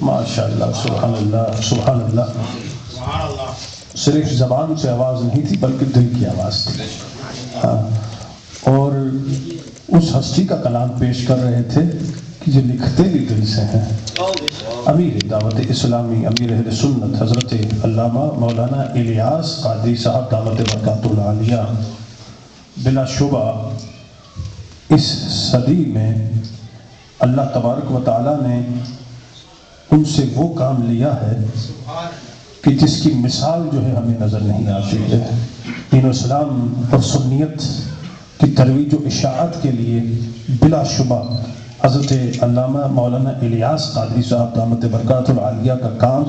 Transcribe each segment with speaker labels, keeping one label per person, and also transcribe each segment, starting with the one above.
Speaker 1: ماشاء اللہ، سبحان اللہ، سبحان اللہ۔ صرف زبان سے آواز نہیں تھی بلکہ دل کی آواز تھی۔ ہاں، اور اس ہستی کا کلام پیش کر رہے تھے کہ جو لکھتے بھی دل سے ہیں، امیر دعوت اسلامی، امیر اہل سنت حضرت علامہ مولانا الیاس قادری صاحب دعوت برکاتہ العالیہ، بلا شبہ اس صدی میں اللہ تبارک و تعالیٰ نے ان سے وہ کام لیا ہے کہ جس کی مثال جو ہے ہمیں نظر نہیں آتی ہے۔ دین و اسلام اور سنیت کی ترویج و اشاعت کے لیے بلا شبہ حضرت علامہ مولانا الیاس قادری صاحب دامت برکاتہ العالیہ کا کام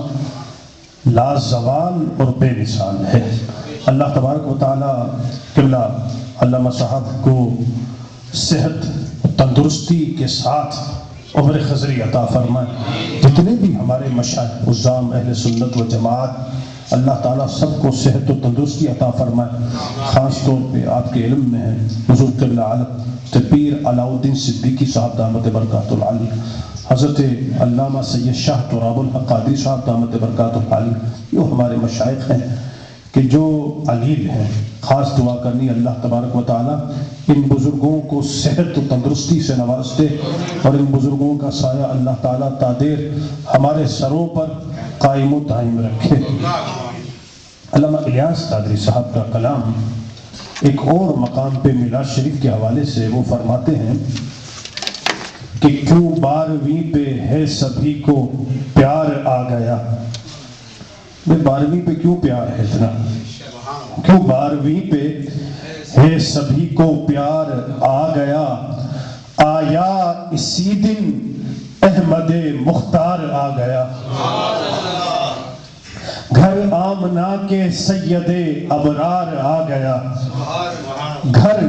Speaker 1: لازوال اور بے مثال ہے۔ اللہ تبارک و تعالیٰ قبلہ علامہ صاحب کو صحت و تندرستی کے ساتھ عمر خضری عطا فرمائے۔ جتنے بھی ہمارے مشائخ عظام اہل سنت و جماعت، اللہ تعالیٰ سب کو صحت و تندرستی عطا فرمائے۔ خاص طور پہ آپ کے علم میں ہے حضور قبلہ عالم پیر علاء الدین صدیقی صاحب دامت برکاتہ العالیہ، حضرت علامہ سید شاہ تراب الحق قادری صاحب دامت برکاتہ العالیہ، یہ ہمارے مشائخ ہیں کہ جو علیل ہیں۔ خاص دعا کرنی اللہ تبارک و تعالیٰ ان بزرگوں کو صحت و تندرستی سے نواز دے، اور ان بزرگوں کا سایہ اللہ تعالیٰ تادیر ہمارے سروں پر قائم و دائم رکھے۔ علامہ الیاس قادری صاحب کا کلام ایک اور مقام پہ میلاد شریف کے حوالے سے وہ فرماتے ہیں کہ کیوں 12ویں پہ ہے سبھی کو پیار آ گیا۔ 12ویں پہ کیوں پیار ہے اتنا؟ کیوں 12ویں پہ ہے سبھی کو پیار آ گیا، آیا اسی دن احمد مختار آ گیا۔ گھر آمنہ کے سید ابرار آ گیا، گھر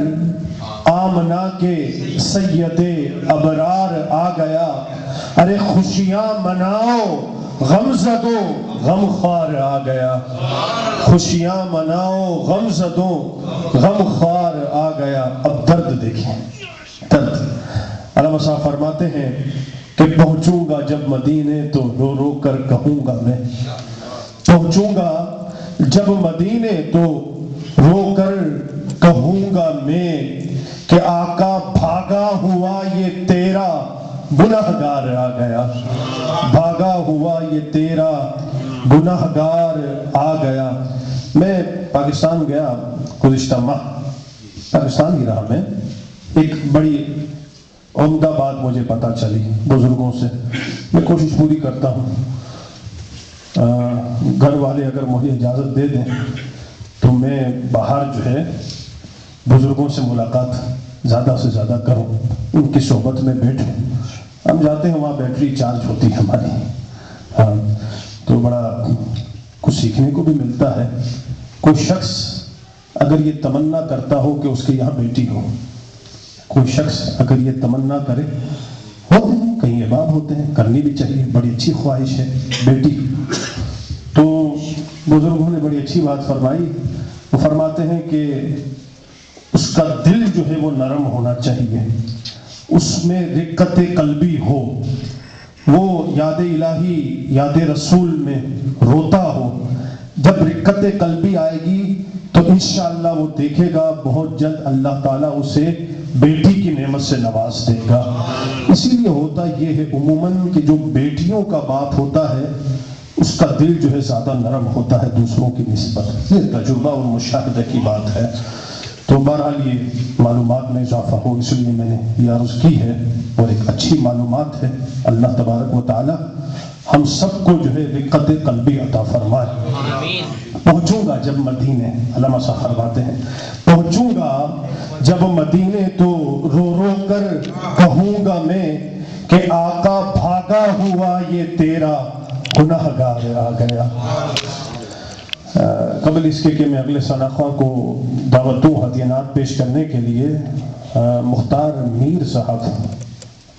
Speaker 1: آمنہ کے سید ابرار آ گیا۔ ارے خوشیاں مناؤ غم زدو غم خوار آ گیا، خوشیاں مناؤ غم زدو غم خوار آ گیا۔ اب درد دیکھیں، درد۔ علامہ صاحب فرماتے ہیں کہ پہنچوں گا جب مدینے تو رو رو کر کہوں گا میں، پہنچوں گا جب مدینے تو رو کر کہوں گا میں کہ آقا بھاگا ہوا یہ تیرا گناہگار آ گیا، بھاگا ہوا یہ تیرا گناہگار آ گیا۔ میں پاکستان گیا گزشتہ ماہ، پاکستان ہی رہا میں، ایک بڑی عمدہ بات مجھے پتہ چلی بزرگوں سے۔ میں کوشش پوری کرتا ہوں، گھر والے اگر مجھے اجازت دے دیں تو میں باہر جو ہے بزرگوں سے ملاقات زیادہ سے زیادہ کروں، ان کی صحبت میں بیٹھوں۔ ہم جاتے ہیں وہاں بیٹری چارج ہوتی ہے ہماری، ہاں، تو بڑا کچھ سیکھنے کو بھی ملتا ہے۔ کوئی شخص اگر یہ تمنا کرتا ہو کہ اس کے یہاں بیٹی ہو، کوئی شخص اگر یہ تمنا کرے، ہوتے ہیں کئی احباب ہوتے ہیں، کرنی بھی چاہیے، بڑی اچھی خواہش ہے بیٹی۔ تو بزرگوں نے بڑی اچھی بات فرمائی، وہ فرماتے ہیں کہ اس کا دل جو ہے وہ نرم ہونا چاہیے، اس میں رقت قلبی ہو، وہ یاد الہی یاد رسول میں روتا ہو۔ جب رقت قلبی آئے گی تو انشاءاللہ وہ دیکھے گا بہت جلد اللہ تعالیٰ اسے بیٹی کی نعمت سے نواز دے گا۔ اسی لیے ہوتا یہ ہے عموماً کہ جو بیٹیوں کا باپ ہوتا ہے اس کا دل جو ہے زیادہ نرم ہوتا ہے دوسروں کی نسبت۔ یہ تجربہ اور مشاہدہ کی بات ہے۔ تو بہرحال یہ معلومات میں اضافہ ہو اس لیے میں نے یہ عرض کی ہے، اور ایک اچھی معلومات ہے۔ اللہ تبارک و تعالی ہم سب کو جو ہے رقت قلبی عطا فرمائے۔ پہنچوں گا جب مدینے، علامہ صاحب فرماتے ہیں، پہنچوں گا جب مدینے تو رو رو کر کہوں گا میں کہ آقا بھاگا ہوا یہ تیرا گناہگار آ گیا۔ قبل اس کے کہ میں اگلے سناخواں کو دعوت دوں ہدیانات پیش کرنے کے لیے، مختار میر صاحب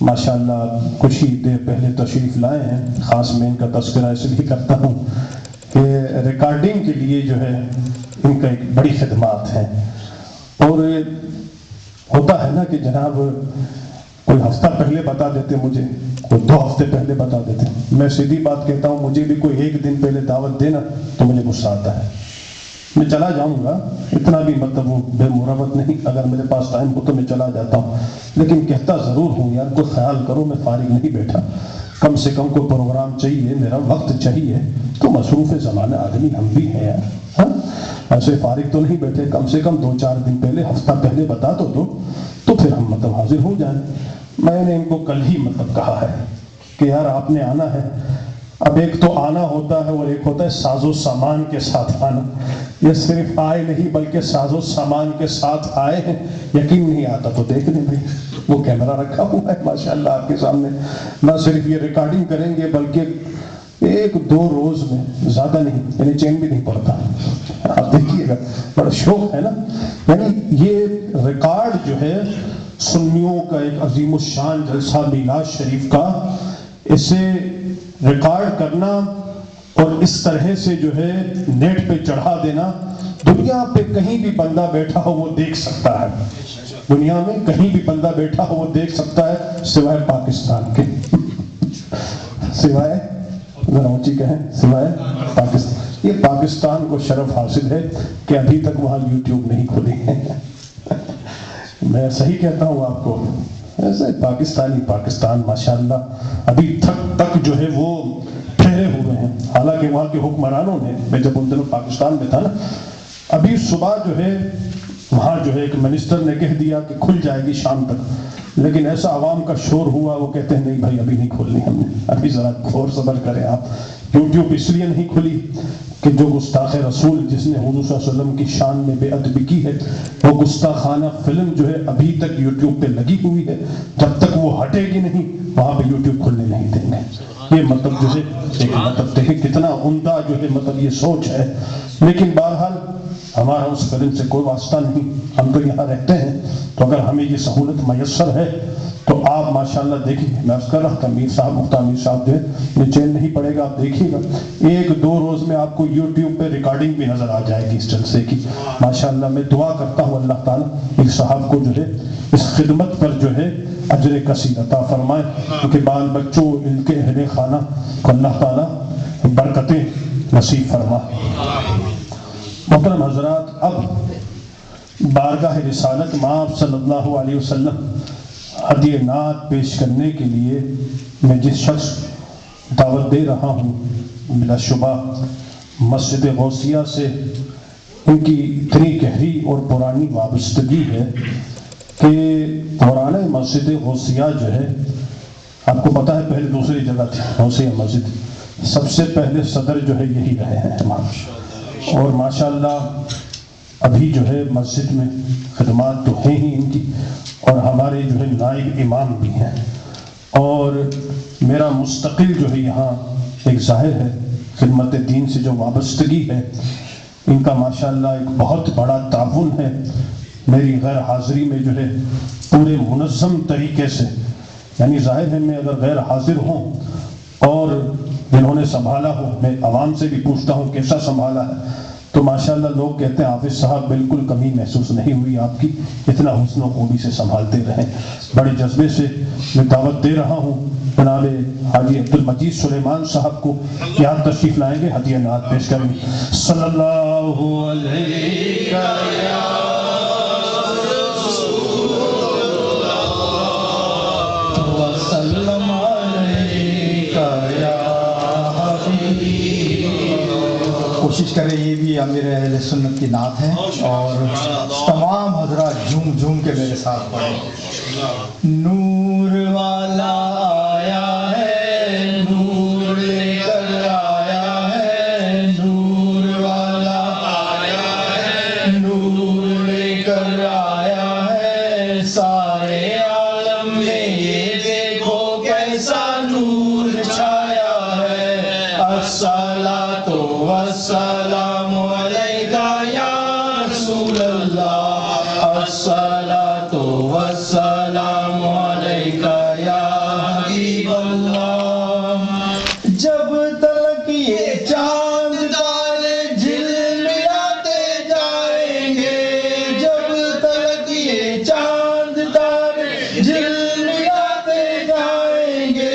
Speaker 1: ماشاءاللہ کچھ ہی دیر پہلے تشریف لائے ہیں۔ خاص میں ان کا تذکرہ اس لیے کرتا ہوں کہ ریکارڈنگ کے لیے جو ہے ان کا ایک بڑی خدمات ہیں، اور ہوتا ہے نا کہ جناب کوئی ہفتہ پہلے بتا دیتے مجھے کوئی 2 ہفتے پہلے بتا دیتے. میں سیدھی بات کہتا ہوں, مجھے بھی کوئی 1 دن پہلے دعوت دینا تو مجھے غصہ آتا ہے. میں چلا جاؤں گا, اتنا بھی مطلب وہ بے مروت نہیں, اگر میرے پاس ٹائم ہو تو میں چلا جاتا ہوں, لیکن کہتا ضرور ہوں یار کوئی خیال کرو, میں فارغ نہیں بیٹھا, کم سے کم کوئی پروگرام چاہیے, میرا وقت چاہیے. تو مصروف زمانہ آدمی ہم بھی ہیں یار, ہاں ایسے فارغ تو نہیں بیٹھے, کم سے کم 2-4 دن پہلے, ہفتہ پہلے بتا تو دو, تو پھر ہم مطلب حاضر ہو جائیں. میں نے ان کو کل ہی مطلب کہا ہے کہ یار آپ نے آنا ہے. اب ایک تو آنا ہوتا ہے اور ایک ہوتا ہے ساز و سامان کے ساتھ آنا. یہ صرف آئے نہیں بلکہ ساز و سامان کے ساتھ آئے ہیں. یقین نہیں آتا تو دیکھ لیں بھائی, وہ کیمرہ رکھا ہوا ہے ماشاءاللہ آپ کے سامنے. نہ صرف یہ ریکارڈنگ کریں گے بلکہ 1-2 روز میں, زیادہ نہیں, یعنی چین بھی نہیں پڑتا. آپ دیکھیے گا, بڑا شوق ہے نا. یعنی یہ ریکارڈ جو ہے سنیوں کا ایک عظیم الشان جلسہ میلاد شریف کا, اسے ریکارڈ کرنا اور اس طرح سے جو ہے نیٹ پہ چڑھا دینا, دنیا پہ کہیں بھی بندہ بیٹھا ہو وہ دیکھ سکتا ہے. دنیا میں کہیں بھی بندہ بیٹھا ہو وہ دیکھ سکتا ہے سوائے پاکستان کے. سوائے, ذرا اونچی کہیں, سوائے پاکستان. یہ پاکستان کو شرف حاصل ہے کہ ابھی تک وہاں یوٹیوب نہیں کھلی ہے. میں صحیح کہتا ہوں آپ کو, ایسے پاکستان ماشاءاللہ ابھی تک جو ہے وہ ٹھہرے ہوئے ہیں. حالانکہ وہاں کے حکمرانوں نے, میں جب ان دنوں پاکستان میں تھا نا, ابھی صبح جو ہے وہاں جو ہے ایک منسٹر نے کہہ دیا کہ کھل جائے گی شام تک, لیکن ایسا عوام کا شور ہوا, وہ کہتے ہیں نہیں بھائی ابھی نہیں کھولنی ہم نے, ابھی ذرا غور صبر کریں آپ. یوٹیوب اس لیے نہیں کھلی کہ جو گستاخ رسول جس نے حضور صلی اللہ علیہ وسلم کی شان میں بے ادبی کی ہے, وہ گستاخانہ فلم جو ہے ابھی تک یوٹیوب پہ لگی ہوئی ہے. جب تک وہ ہٹے گی نہیں وہاں پہ یوٹیوب کھلنے نہیں دیں گے. یہ مطلب جو ہے ایک مطلب دیکھیں کتنا عمدہ جو ہے مطلب یہ سوچ ہے. لیکن بہرحال ہمارا اس فلم سے کوئی واسطہ نہیں, ہم تو یہاں رہتے ہیں, تو اگر ہمیں یہ سہولت میسر ہے تو آپ ماشاءاللہ دیکھیں. میں عرض کر رہا تھا میر صاحب, مفتہ امیر صاحب جو ہے چین نہیں پڑے گا, آپ دیکھیے گا 1-2 روز میں آپ کو یوٹیوب پہ ریکارڈنگ بھی نظر آ جائے گی اس جلسے کی ماشاءاللہ. میں دعا کرتا ہوں اللہ تعالیٰ ایک صاحب کو جو ہے اس خدمت پر جو ہے اجر کثیر عطا فرمائے, کیونکہ بال بچوں ان کے اہل خانہ کو اللہ تعالیٰ برکتیں نصیب فرمائے. محترم حضرات, اب بارگاہ رسالت مآب صلی اللہ علیہ وسلم ہدیہ نعت پیش کرنے کے لیے میں جس شخص دعوت دے رہا ہوں, بلا شبہ مسجد غوثیہ سے ان کی اتنی گہری اور پرانی وابستگی ہے کہ پرانے مسجد غوثیہ جو ہے, آپ کو پتہ ہے پہلے دوسری جگہ تھی غوثیہ مسجد, سب سے پہلے صدر جو ہے یہی رہے ہیں, اور ماشاءاللہ ابھی جو ہے مسجد میں خدمات تو ہیں ہی ان کی, اور ہمارے جو ہے نائب امام بھی ہیں, اور میرا مستقل جو ہے یہاں ایک ظاہر ہے خدمت دین سے جو وابستگی ہے, ان کا ماشاءاللہ ایک بہت بڑا تعاون ہے. میری غیر حاضری میں جو ہے پورے منظم طریقے سے, یعنی ظاہر ہے میں اگر غیر حاضر ہوں اور جنہوں نے سنبھالا ہو, میں عوام سے بھی پوچھتا ہوں کیسا سنبھالا ہے, تو ماشاءاللہ لوگ کہتے ہیں حافظ صاحب بالکل کمی محسوس نہیں ہوئی آپ کی, اتنا حسن و خوبی سے سنبھالتے رہیں. بڑے جذبے سے میں دعوت دے رہا ہوں جناب حاجی عبدالمجید سلیمان صاحب کو, یہاں تشریف لائیں گے ہدیہ نعت پیش کریں گے. صلی اللہ علیہ وسلم
Speaker 2: کوشش کریں یہ بھی امیر اہل سنت کی نعت ہے, اور تمام حضرات جھوم جھوم کے میرے ساتھ پڑھیں. نور والا آیا ہے, نور لے کر آیا ہے, نور والا آیا ہے, نور لے کر آیا ہے, سارے عالم میں یہ دیکھو کیسا نور چھایا ہے. الصلاۃ والسلام علیکہ یا رسول اللہ, الصلاۃ والسلام علیکہ یا حبیب اللہ. جب تلک یہ چاند تارے جھلملاتے جائیں گے, جب تلک یہ چاند تارے جھلملاتے جائیں گے,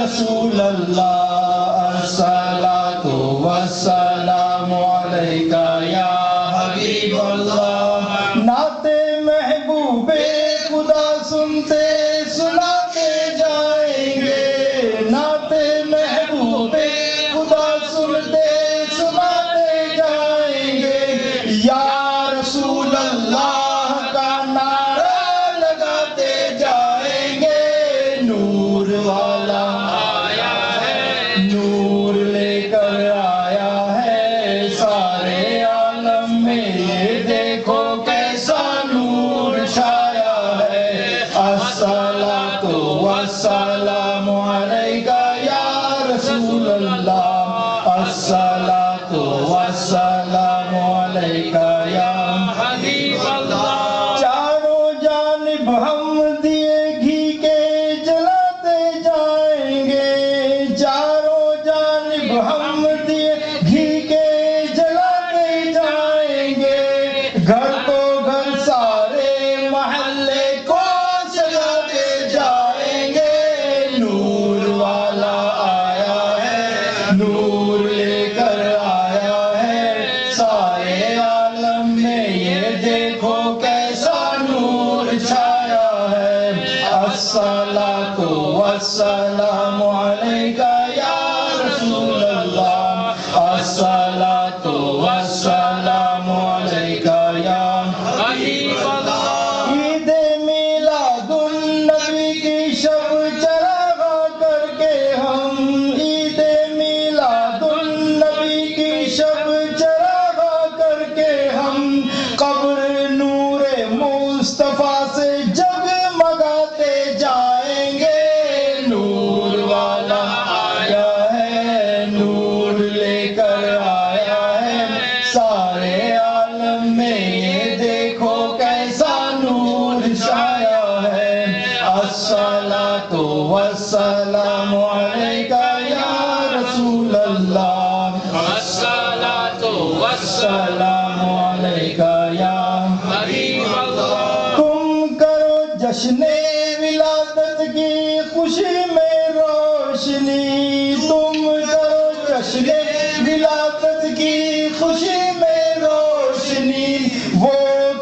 Speaker 2: رسول اللہ الصلاۃ والسلام علیکہ یا حبیب اللہ نعت محبوب خدا سنتے سناتے جائیں گے نعت محبوب خدا سنتے سناتے جائیں گے یا رسول اللہ کا نعرہ لگاتے جائیں گے نور والا آیا ہے نور لے کر آیا ہے سارے عالم میں یہ دیکھو کیسا نور چھایا ہے الصلاۃ والسلام علیکہ یا رسول اللہ الصلاۃ والسلام علیکہ یا حبیب اللہ چاروں جانب ہم دیے گھی کے جلاتے جائیں گے چاروں جانب ہم دیے گھی کے جلاتے جائیں گے گھر کو گھر سارے محلے کو سجاتے جائیں گے نور والا آیا ہے نور لے کر آیا ہے سارے عالم میں یہ دیکھو کیسا نور چھایا ہے الصلاۃ والسلام علیکہ یا رسول اللہ الصلاۃ والسلام علیکہ یا حبیب اللہ عید میلاد النبی کی شب چراغاں کر کے ہم عید میلاد النبی کی شب چراغاں کر کے ہم قبر نور مصطفیٰ سے جگمگاتے جائیں گے نور والا آیا ہے نور لے کر آیا ہے سارے عالم میں یہ دیکھو کیسا نور چھایا ہے الصلاۃ والسلام علیکہ یا رسول اللہ الصلاۃ والسلام علیکہ یا حبیب اللہ تم کرو جشن ولادت کی خوشی میں روشنی تم کرو جشن ولادت کی خوشی میں روشنی وہ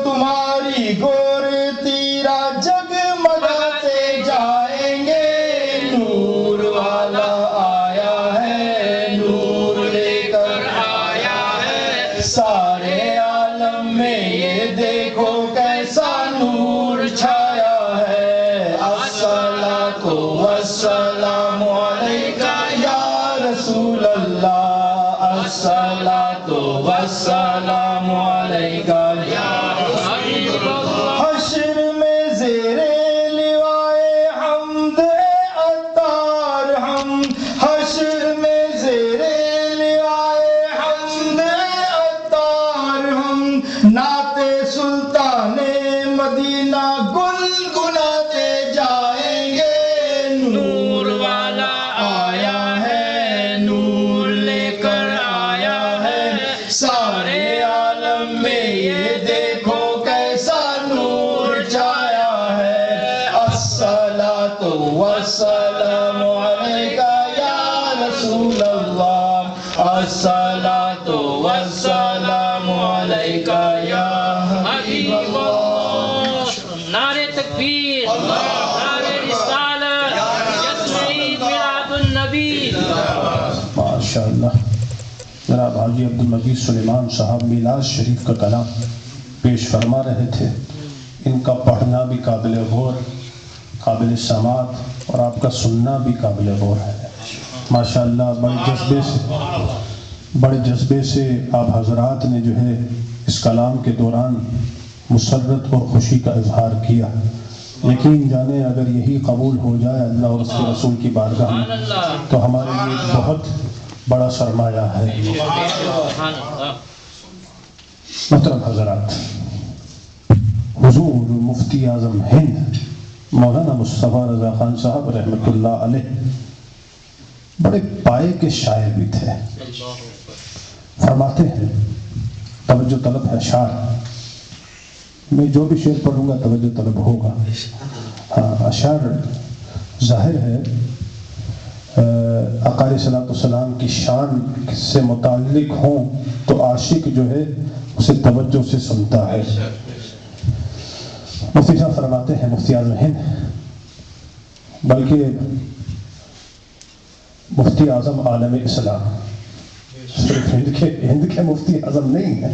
Speaker 2: تمہاری گور تیرا جگمگاتے جائیں گے نور والا آیا ہے نور لے کر آیا ہے سارے عالم میں یہ دیکھو کیسا نور چھایا ہے الصلاۃ والسلام علیکہ یا رسول اللہ الصلاۃ والسلام علیکہ یا حبیب اللہ حشر میں زیر لوائے حمد عطار ہم حشر میں زیر لوائے حمد عطار ہم نعت سلطان مدینہ گنگناتے جائیں گے نور والا آیا ہے نور لے کر آیا ہے سارے عالم میں یہ دیکھو کیسا نور چھایا ہے الصلاۃ والسلام علیکہ یا رسول اللہ الصلاۃ والسلام علیکہ یا حبیب اللہ
Speaker 3: نعرے تکبیر نعرے رسالت جشن عید میلاد النبی
Speaker 1: ماشاءاللہ جناب حاجی عبدالمجید سلیمان صاحب میلاد شریف کا کلام پیش فرما رہے تھے ان کا پڑھنا بھی قابل غور قابل سماعت اور آپ کا سننا بھی قابل غور ہے ماشاءاللہ بڑے جذبے سے آپ حضرات نے جو ہے اس کلام کے دوران مسرت اور خوشی کا اظہار کیا یقین جانے اگر یہی قبول ہو جائے اللہ اور اس کے رسول کی بارگاہ میں تو ہمارے لیے ایک بہت بڑا سرمایہ ہے محترم حضرات حضور مفتی اعظم ہند مولانا مصطفیٰ رضا خان صاحب رحمۃ اللہ علیہ بڑے پائے کے شاعر بھی تھے فرماتے ہیں توجہ طلب ہے اشعار میں جو بھی شعر پڑھوں گا توجہ طلب ہوگا اشعار ظاہر ہے آقا علیہ السلام کی شان سے متعلق ہوں تو عاشق جو ہے اسے توجہ سے سنتا ہے۔ مفتی صاحب فرماتے ہیں، مفتی اعظم ہند بلکہ مفتی اعظم عالم اسلام، صرف ہند کے مفتی اعظم نہیں ہے،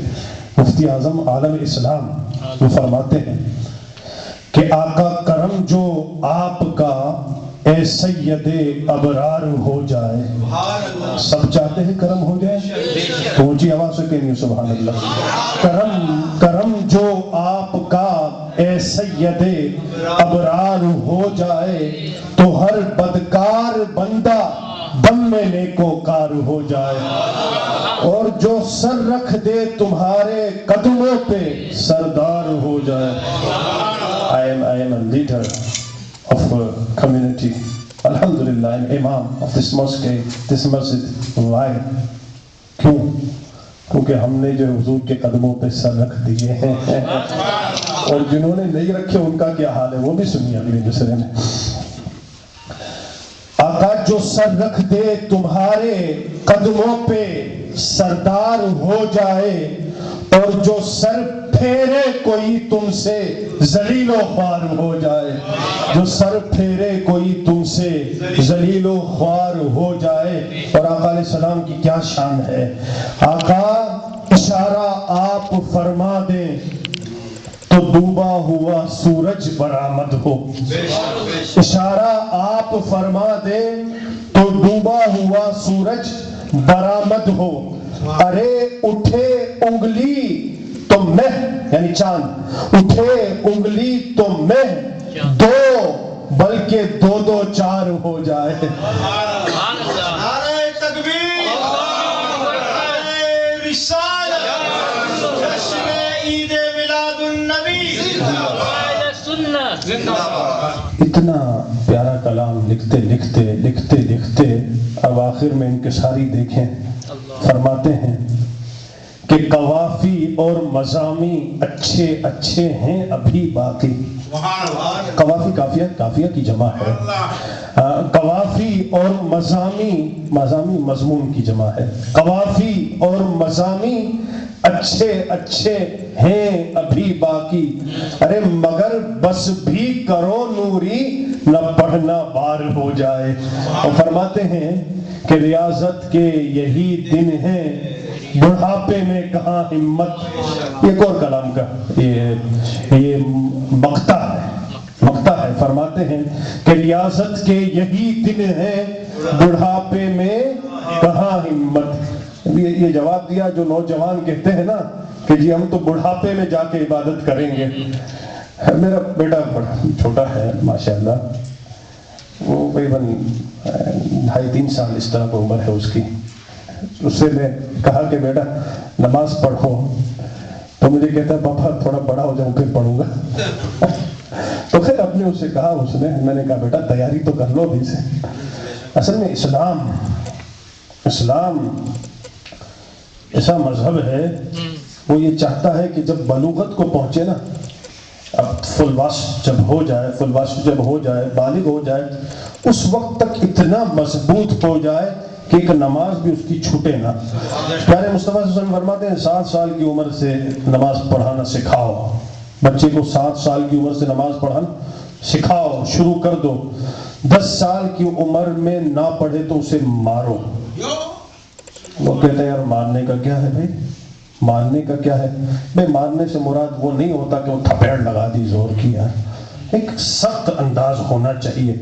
Speaker 1: مفتی اعظم عالم اسلام، وہ فرماتے ہیں کہ آقا کرم جو آپ کا اے سید ابرار ہو جائے۔ سب چاہتے ہیں کرم ہو جائے، تو اونچی آواز سے کہنی سبحان اللہ۔ کرم جو آپ کا اے سید ابرار ہو جائے تو ہر بدکار بندہ دم میں نیکوکار ہو جائے، اور جو سر رکھ دے تمہارے قدموں پہ سردار ہو جائے۔ I am a leader of a community. Alhamdulillah, I'm imam of this mosque, this masjid. Why? کیوں؟ کیونکہ ہم نے جو حضور کے قدموں پہ سر رکھ دیے ہیں، اور جنہوں نے نہیں رکھے ان کا کیا حال ہے وہ بھی سنیے اگلے مصرے میں۔ آقا جو سر رکھ دے تمہارے قدموں پہ سردار ہو جائے، اور جو سر پھیرے کوئی تم سے ذلیل و خوار ہو جائے، جو سر پھیرے کوئی تم سے ذلیل و خوار ہو جائے۔ اور آقا علیہ السلام کی کیا شان ہے، آقا اشارہ آپ فرما دیں تو ڈوبا ہوا سورج برآمد ہو، اشارہ آپ فرما دیں تو ڈوبا ہوا سورج برآمد ہو۔ ارے اٹھے انگلی تو مہ، یعنی چاند، اٹھے انگلی تو مہ دو، بلکہ دو دو چار ہو جائے۔
Speaker 2: نعرہ تکبیر، نعرہ رسالت، جشن عید میلاد النبی،
Speaker 1: اتنا پیارا کلام لکھتے لکھتے اب آخر میں انکساری دیکھیں، فرماتے ہیں کہ قوافی اور مضامی اچھے ہیں ابھی باقی۔ قوافی کافیہ کی جمع ہے، قوافی اور مضامی مضمون کی جمع ہے۔ قوافی اور مضامی اچھے ہیں ابھی باقی، ارے مگر بس بھی کرو نوری نہ پڑھنا بار ہو جائے۔ اور فرماتے ہیں کہ ریاضت کے یہی دن ہیں، بڑھاپے میں کہاں ہمت۔ ایک اور کلام کا یہ مقطع ہے، فرماتے ہیں کہ ریاضت کے یہی دن ہیں، بڑھاپے میں کہاں ہمت۔ یہ جواب دیا جو نوجوان کہتے ہیں نا کہ جی ہم تو بڑھاپے میں جا کے عبادت کریں گے۔ میرا بیٹا بڑا چھوٹا ہے ماشاءاللہ، وہ تقریباً 2.5-3 سال اس طرح کی عمر ہے اس کی۔ اس سے میں کہا کہ بیٹا نماز پڑھو، تو مجھے کہتا ہے پاپا تھوڑا بڑا ہو جاؤں پھر پڑھوں گا۔ تو پھر اپنے اس سے کہا، میں نے کہا بیٹا تیاری تو کر لو ابھی سے۔ اصل میں اسلام ایسا مذہب ہے، وہ یہ چاہتا ہے کہ جب بلوغت کو پہنچے نا، اب فلواش جب ہو جائے، بالغ ہو جائے، اس وقت تک اتنا مضبوط ہو جائے کہ ایک نماز بھی اس کی چھوٹے نہ۔ پیارے مصطفیٰ صلی اللہ علیہ وسلم فرماتے ہیں 7 سال کی عمر سے نماز پڑھانا سکھاؤ، بچے کو 7 سال کی عمر سے نماز پڑھانا سکھاؤ، شروع کر دو۔ 10 سال کی عمر میں نہ پڑھے تو اسے مارو۔ وہ کہتے ہیں یار مارنے کا کیا ہے بھائی، مارنے کا کیا ہے بھائی؟ مارنے سے مراد وہ نہیں ہوتا کہ وہ تھپیڑ لگا دی زور کی، ایک سخت انداز ہونا چاہیے۔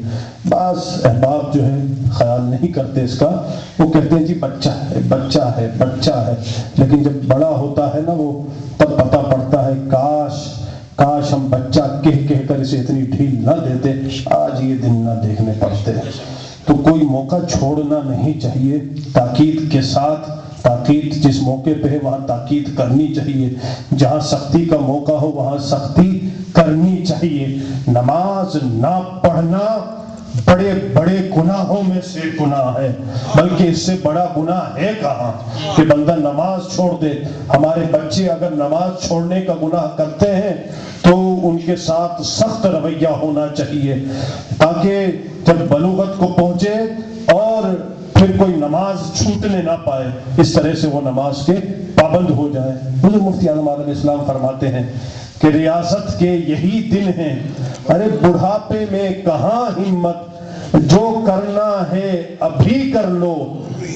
Speaker 1: بعض احباب جو ہے خیال نہیں کرتے اس کا، وہ کہتے ہیں جی بچہ ہے، لیکن جب بڑا ہوتا ہے نا وہ تب پتہ پڑتا ہے کاش ہم بچہ کہہ کر اسے اتنی ڈھیل نہ دیتے، آج یہ دن نہ دیکھنے پڑتے۔ تو کوئی موقع چھوڑنا نہیں چاہیے، تاکید کے ساتھ، تاکید جس موقع پہ ہے وہاں تاکید کرنی چاہیے، جہاں سختی کا موقع ہو وہاں سختی کرنی چاہیے۔ نماز نہ پڑھنا بڑے بڑے گناہوں میں سے گناہ ہے، بلکہ اس سے بڑا گناہ ہے کہاں کہ بندہ نماز چھوڑ دے۔ ہمارے بچے اگر نماز چھوڑنے کا گناہ کرتے ہیں تو ان کے ساتھ سخت رویہ ہونا چاہیے، تاکہ جب بلوغت کو پہنچے اور پھر کوئی نماز چھوٹنے نہ پائے، اس طرح سے وہ نماز کے پابند ہو جائے۔ حضور مفتی اعظم علیہ السلام فرماتے ہیں کہ ریاضت کے یہی دن ہیں، ارے بڑھاپے میں کہاں ہمت، جو کرنا ہے ابھی کر لو،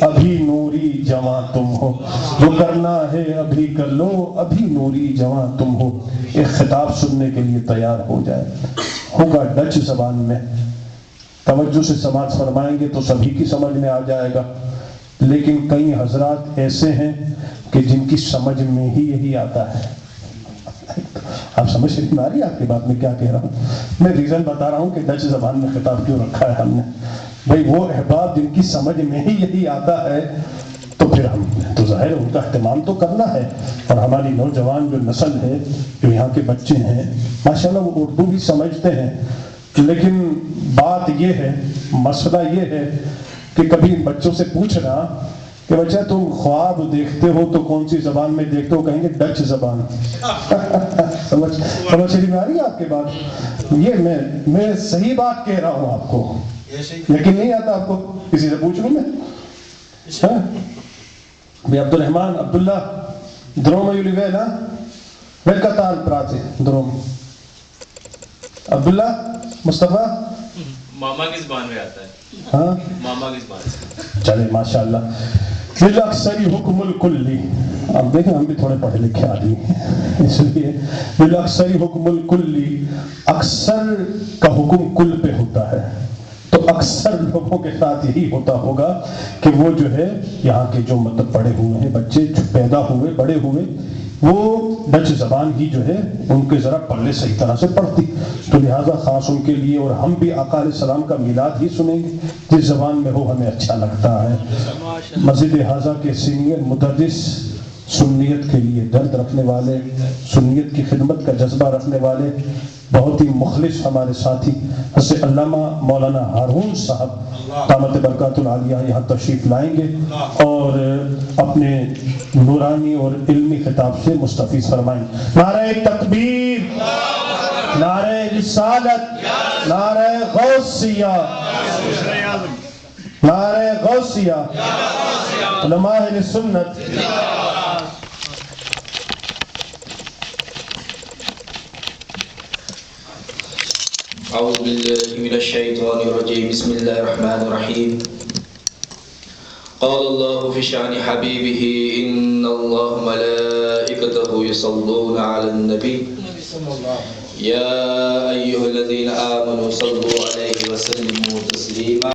Speaker 1: ابھی نوری جواں تم ہو، جو کرنا ہے ابھی کر لو، ابھی نوری جواں تم ہو۔ ایک خطاب سننے کے لیے تیار ہو جائے، ہوگا ڈچ زبان میں، توجہ سے سماعت فرمائیں گے تو سبھی کی سمجھ میں آ جائے گا، لیکن کئی حضرات ایسے ہیں کہ جن کی سمجھ میں ہی یہی آتا ہے۔ آپ سمجھ نہیں آ رہی آپ کی بات میں کیا کہہ رہا ہوں؟ میں ریزن بتا رہا ہوں کہ ڈچ زبان میں خطاب کیوں رکھا ہے ہم نے۔ بھئی وہ احباب جن کی سمجھ میں ہی یہی آتا ہے تو پھر ہم تو ظاہر ہے ان کا اہتمام تو کرنا ہے، اور ہماری نوجوان جو نسل ہے، جو یہاں کے بچے ہیں، ماشاءاللہ وہ اردو بھی سمجھتے ہیں، لیکن بات یہ ہے، مسئلہ یہ ہے کہ کبھی بچوں سے پوچھنا کہ بچہ تم خواب دیکھتے ہو تو کون سی زبان میں دیکھتے ہو، کہیں گے ڈچ زبان۔ سمجھ نہیں آ رہی آپ کی بات؟ یہ میں صحیح بات کہہ رہا ہوں آپ کو، یقین نہیں آتا آپ کو؟ کسی سے پوچھ لوں میں؟ بھائی عبدالرحمن عبداللہ دروم یو لیوے نا ویلکتال پراتے دروم عبداللہ مصطفیٰ
Speaker 4: ماما کی زبان میں آتا ہے،
Speaker 1: ہاں
Speaker 4: ماما کی زبان سے۔
Speaker 1: چلے ماشاءاللہ۔ بالاکثری حکم الکلی، اب دیکھیں ہم بھی تھوڑے پڑھے لکھے آدمی ہیں، اس لیے بالاکثری حکم الکلی، اکثر کا حکم کل پہ ہوتا ہے، تو اکثر لوگوں کے ساتھ یہی ہوتا ہوگا کہ وہ جو ہے یہاں کے جو مطلب پڑھے ہوئے ہیں بچے، جو پیدا ہوئے بڑے ہوئے، وہ ڈچ زبان ہی جو ہے ان کے ذرا پلے صحیح طرح سے پڑھتی، تو لہٰذا خاص ان کے لیے، اور ہم بھی آقا علیہ السلام کا میلاد ہی سنیں گے جس زبان میں ہو ہمیں اچھا لگتا ہے۔ مسجد حاضہ کے سینئر مدرس، سنیت کے لیے درد رکھنے والے، سنیت کی خدمت کا جذبہ رکھنے والے، بہت ہی مخلص ہمارے ساتھی حضرت علامہ مولانا ہارون صاحب دامت برکات العالیہ یہاں تشریف لائیں گے اور اپنے نورانی اور علمی خطاب سے مستفیض فرمائیں۔ نعرہ تکبیر، نعرہ رسالت، نعرہ غوثیہ، نعرہ غوثیہ، علماء اہل سنت۔
Speaker 5: اعوذ باللہ من الشیطان الرجیم، بسم اللہ الرحمن الرحیم۔ قال اللہ فی شان حبیبہ ان اللہ ملائکتہ یصلون علی النبی یا ایہا الذین آمنوا صلوا علیہ وسلموا تسلیما۔